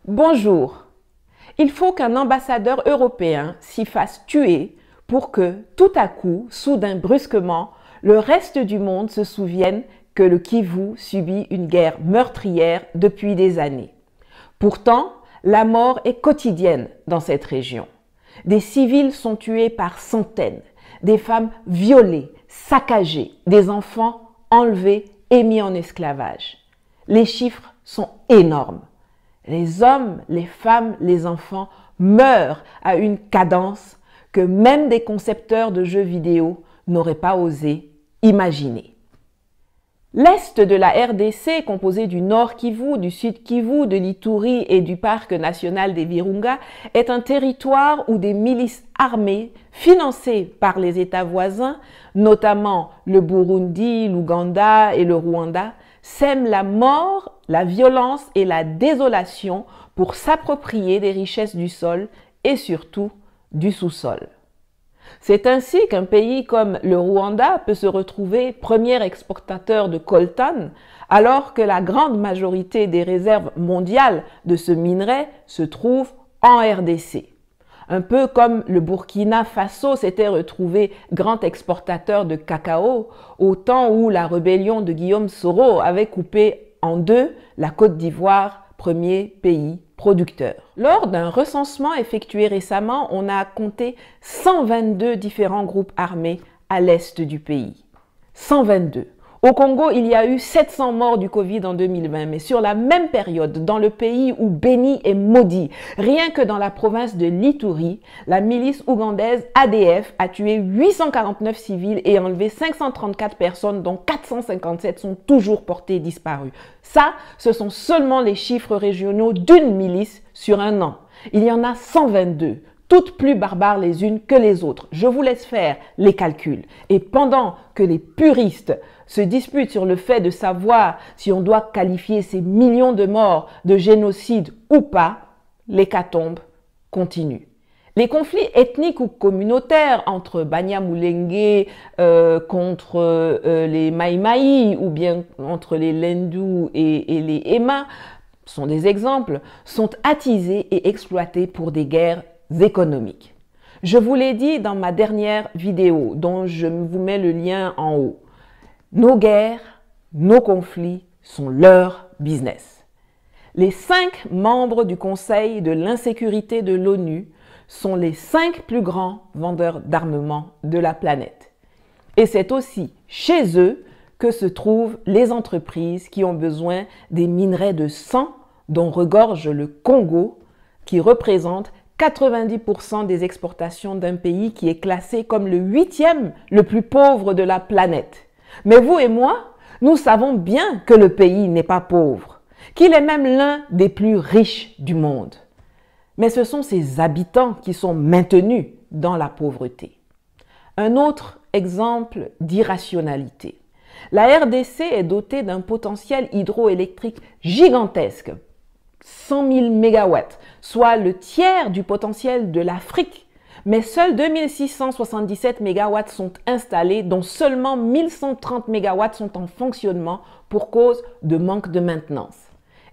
Bonjour. Il faut qu'un ambassadeur européen s'y fasse tuer pour que, tout à coup, soudain, brusquement, le reste du monde se souvienne que le Kivu subit une guerre meurtrière depuis des années. Pourtant, la mort est quotidienne dans cette région. Des civils sont tués par centaines, des femmes violées, saccagées, des enfants enlevés et mis en esclavage. Les chiffres sont énormes. Les hommes, les femmes, les enfants meurent à une cadence que même des concepteurs de jeux vidéo n'auraient pas osé imaginer. L'est de la RDC, composé du Nord Kivu, du Sud Kivu, de l'Ituri et du parc national des Virunga, est un territoire où des milices armées financées par les États voisins, notamment le Burundi, l'Ouganda et le Rwanda, sèment la mort, la violence et la désolation pour s'approprier des richesses du sol et surtout du sous-sol. C'est ainsi qu'un pays comme le Rwanda peut se retrouver premier exportateur de coltan alors que la grande majorité des réserves mondiales de ce minerai se trouvent en RDC. Un peu comme le Burkina Faso s'était retrouvé grand exportateur de cacao au temps où la rébellion de Guillaume Soro avait coupé en deux la Côte d'Ivoire, premier pays producteur. Lors d'un recensement effectué récemment, on a compté 122 différents groupes armés à l'est du pays. 122. Au Congo, il y a eu 700 morts du Covid en 2020, mais sur la même période, dans le pays où béni est maudit, rien que dans la province de l'Ituri, la milice ougandaise ADF a tué 849 civils et enlevé 534 personnes, dont 457 sont toujours portées disparues. Ça, ce sont seulement les chiffres régionaux d'une milice sur un an. Il y en a 122. Toutes plus barbares les unes que les autres. Je vous laisse faire les calculs. Et pendant que les puristes se disputent sur le fait de savoir si on doit qualifier ces millions de morts de génocide ou pas, l'hécatombe continue. Les conflits ethniques ou communautaires entre Banyamulenge contre les Maïmaï ou bien entre les Lendu et les Ema sont des exemples, sont attisés et exploités pour des guerres économiques. Je vous l'ai dit dans ma dernière vidéo, dont je vous mets le lien en haut. Nos guerres, nos conflits sont leur business. Les 5 membres du Conseil de l'insécurité de l'ONU sont les 5 plus grands vendeurs d'armement de la planète. Et c'est aussi chez eux que se trouvent les entreprises qui ont besoin des minerais de sang dont regorge le Congo, qui représente 90% des exportations d'un pays qui est classé comme le 8e le plus pauvre de la planète. Mais vous et moi, nous savons bien que le pays n'est pas pauvre, qu'il est même l'un des plus riches du monde. Mais ce sont ses habitants qui sont maintenus dans la pauvreté. Un autre exemple d'irrationalité. La RDC est dotée d'un potentiel hydroélectrique gigantesque, 100 000 mégawatts, soit le tiers du potentiel de l'Afrique. Mais seuls 2677 mégawatts sont installés, dont seulement 1130 mégawatts sont en fonctionnement pour cause de manque de maintenance.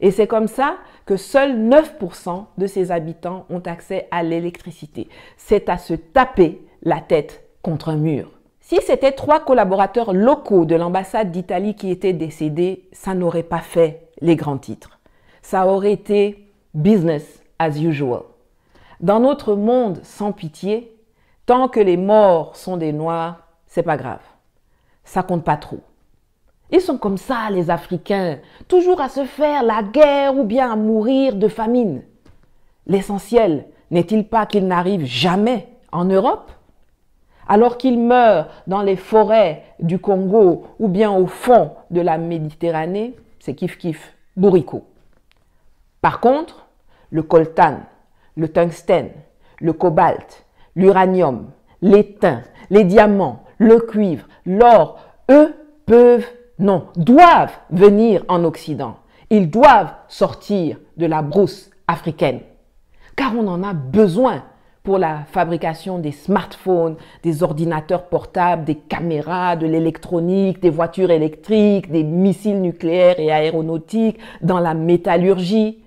Et c'est comme ça que seuls 9% de ses habitants ont accès à l'électricité. C'est à se taper la tête contre un mur. Si c'était 3 collaborateurs locaux de l'ambassade d'Italie qui étaient décédés, ça n'aurait pas fait les grands titres. Ça aurait été business as usual. Dans notre monde sans pitié, tant que les morts sont des noirs, c'est pas grave. Ça compte pas trop. Ils sont comme ça, les Africains, toujours à se faire la guerre ou bien à mourir de famine. L'essentiel n'est-il pas qu'ils n'arrivent jamais en Europe? Alors qu'ils meurent dans les forêts du Congo ou bien au fond de la Méditerranée, c'est kiff-kiff, bourricot. Par contre, le coltan, le tungstène, le cobalt, l'uranium, l'étain, les diamants, le cuivre, l'or, eux doivent venir en Occident. Ils doivent sortir de la brousse africaine. Car on en a besoin pour la fabrication des smartphones, des ordinateurs portables, des caméras, de l'électronique, des voitures électriques, des missiles nucléaires et aéronautiques, dans la métallurgie.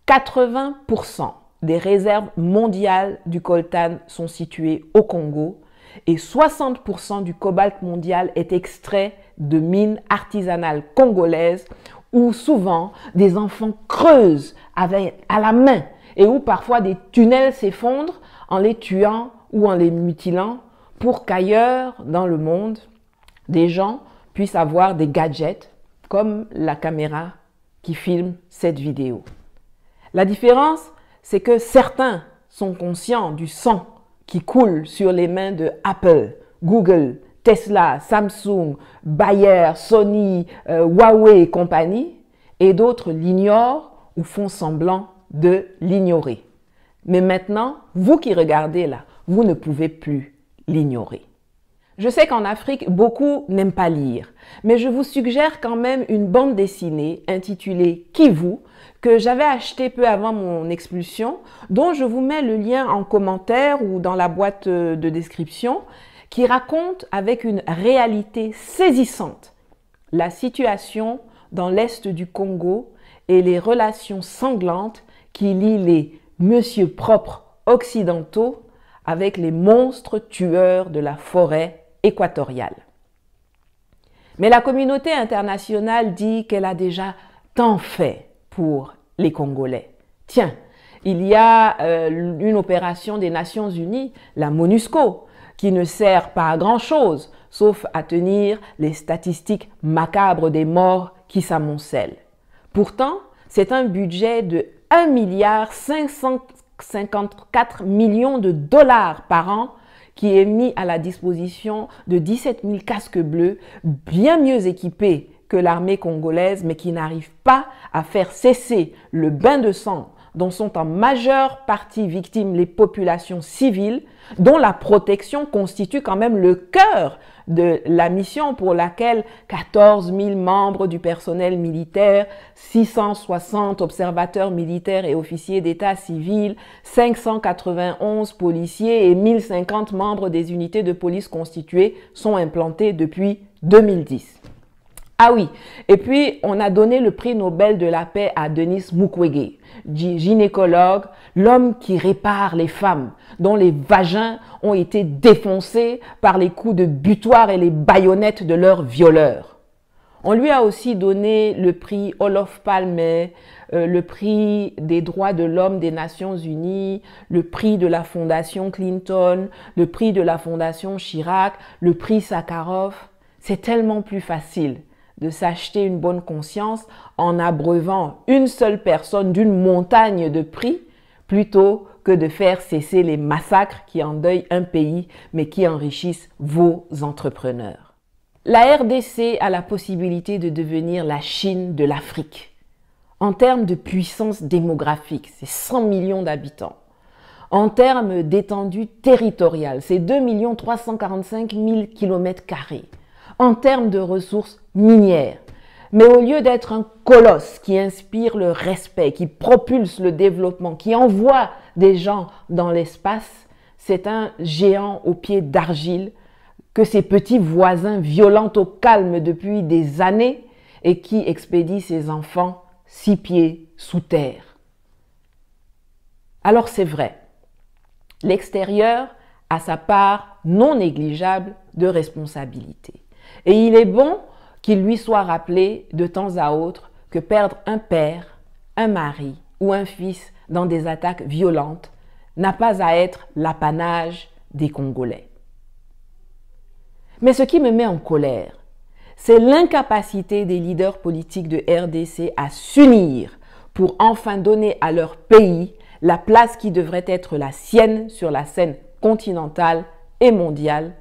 80% des réserves mondiales du coltan sont situées au Congo et 60% du cobalt mondial est extrait de mines artisanales congolaises où souvent des enfants creusent à la main et où parfois des tunnels s'effondrent en les tuant ou en les mutilant pour qu'ailleurs dans le monde, des gens puissent avoir des gadgets comme la caméra qui filme cette vidéo. La différence, c'est que certains sont conscients du sang qui coule sur les mains de Apple, Google, Tesla, Samsung, Bayer, Sony, Huawei et compagnie, et d'autres l'ignorent ou font semblant de l'ignorer. Mais maintenant, vous qui regardez là, vous ne pouvez plus l'ignorer. Je sais qu'en Afrique, beaucoup n'aiment pas lire, mais je vous suggère quand même une bande dessinée intitulée « Kivu » que j'avais achetée peu avant mon expulsion, dont je vous mets le lien en commentaire ou dans la boîte de description, qui raconte avec une réalité saisissante la situation dans l'est du Congo et les relations sanglantes qui lient les monsieur propres occidentaux avec les monstres tueurs de la forêt équatoriale. Mais la communauté internationale dit qu'elle a déjà tant fait pour les Congolais. Tiens, il y a une opération des Nations Unies, la MONUSCO, qui ne sert pas à grand-chose, sauf à tenir les statistiques macabres des morts qui s'amoncellent. Pourtant, c'est un budget de 1,554 milliard de dollars par an qui est mis à la disposition de 17 000 casques bleus, bien mieux équipés que l'armée congolaise, mais qui n'arrivent pas à faire cesser le bain de sang dont sont en majeure partie victimes les populations civiles, dont la protection constitue quand même le cœur de la mission pour laquelle 14 000 membres du personnel militaire, 660 observateurs militaires et officiers d'état civil, 591 policiers et 1050 membres des unités de police constituées sont implantés depuis 2010. Ah oui, et puis on a donné le prix Nobel de la paix à Denis Mukwege, gynécologue, l'homme qui répare les femmes, dont les vagins ont été défoncés par les coups de butoir et les baïonnettes de leurs violeurs. On lui a aussi donné le prix Olof Palme, le prix des droits de l'homme des Nations Unies, le prix de la Fondation Clinton, le prix de la Fondation Chirac, le prix Sakharov. C'est tellement plus facile de s'acheter une bonne conscience en abreuvant une seule personne d'une montagne de prix plutôt que de faire cesser les massacres qui endeuillent un pays mais qui enrichissent vos entrepreneurs. La RDC a la possibilité de devenir la Chine de l'Afrique. En termes de puissance démographique, c'est 100 millions d'habitants. En termes d'étendue territoriale, c'est 2 345 000 km². En termes de ressources minières. Mais au lieu d'être un colosse qui inspire le respect, qui propulse le développement, qui envoie des gens dans l'espace, c'est un géant aux pieds d'argile que ses petits voisins violentent au calme depuis des années et qui expédie ses enfants 6 pieds sous terre. Alors c'est vrai, l'extérieur a sa part non négligeable de responsabilité. Et il est bon qu'il lui soit rappelé de temps à autre que perdre un père, un mari ou un fils dans des attaques violentes n'a pas à être l'apanage des Congolais. Mais ce qui me met en colère, c'est l'incapacité des leaders politiques de RDC à s'unir pour enfin donner à leur pays la place qui devrait être la sienne sur la scène continentale et mondiale,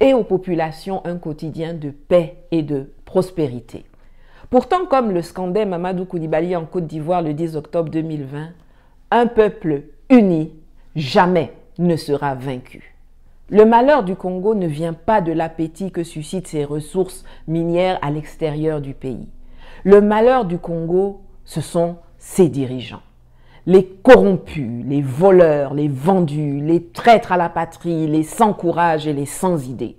et aux populations un quotidien de paix et de prospérité. Pourtant, comme le scandait Mamadou Koulibaly en Côte d'Ivoire le 10 octobre 2020, un peuple uni jamais ne sera vaincu. Le malheur du Congo ne vient pas de l'appétit que suscitent ses ressources minières à l'extérieur du pays. Le malheur du Congo, ce sont ses dirigeants. Les corrompus, les voleurs, les vendus, les traîtres à la patrie, les sans courage et les sans idées.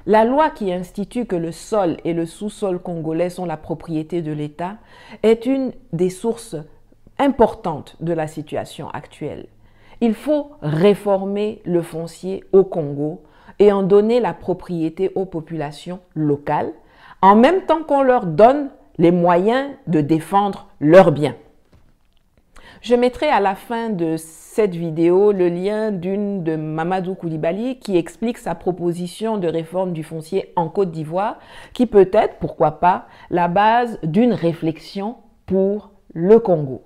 La loi qui institue que le sol et le sous-sol congolais sont la propriété de l'État est une des sources importante de la situation actuelle. Il faut réformer le foncier au Congo et en donner la propriété aux populations locales, en même temps qu'on leur donne les moyens de défendre leurs biens. Je mettrai à la fin de cette vidéo le lien d'une de Mamadou Koulibaly qui explique sa proposition de réforme du foncier en Côte d'Ivoire, qui peut être, pourquoi pas, la base d'une réflexion pour le Congo.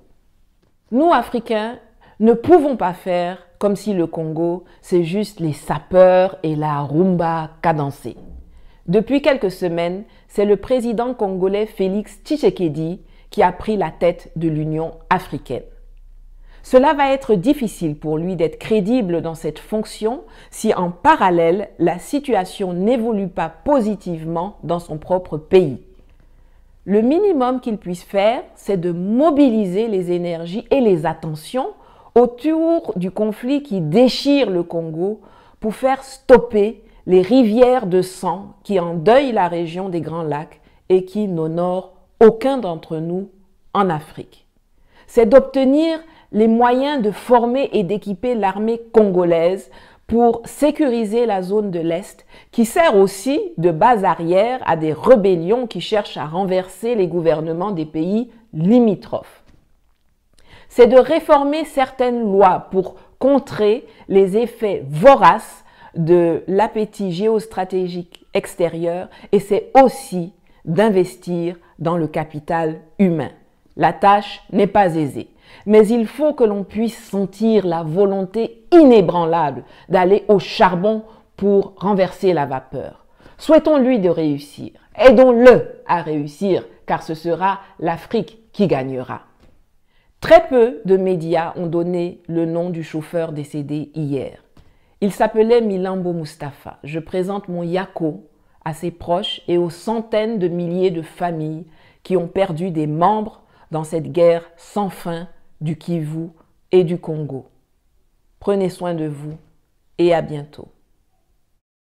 Nous, Africains, ne pouvons pas faire comme si le Congo, c'est juste les sapeurs et la rumba cadencée. Depuis quelques semaines, c'est le président congolais Félix Tshisekedi qui a pris la tête de l'Union africaine. Cela va être difficile pour lui d'être crédible dans cette fonction si en parallèle, la situation n'évolue pas positivement dans son propre pays. Le minimum qu'il puisse faire, c'est de mobiliser les énergies et les attentions autour du conflit qui déchire le Congo pour faire stopper les rivières de sang qui endeuillent la région des Grands Lacs et qui n'honorent aucun d'entre nous en Afrique. C'est d'obtenir les moyens de former et d'équiper l'armée congolaise pour sécuriser la zone de l'Est, qui sert aussi de base arrière à des rébellions qui cherchent à renverser les gouvernements des pays limitrophes. C'est de réformer certaines lois pour contrer les effets voraces de l'appétit géostratégique extérieur et c'est aussi d'investir dans le capital humain. La tâche n'est pas aisée, mais il faut que l'on puisse sentir la volonté inébranlable d'aller au charbon pour renverser la vapeur. Souhaitons-lui de réussir, aidons-le à réussir, car ce sera l'Afrique qui gagnera. Très peu de médias ont donné le nom du chauffeur décédé hier. Il s'appelait Milambo Mustapha. Je présente mon yako à ses proches et aux centaines de milliers de familles qui ont perdu des membres dans cette guerre sans fin du Kivu et du Congo. Prenez soin de vous et à bientôt.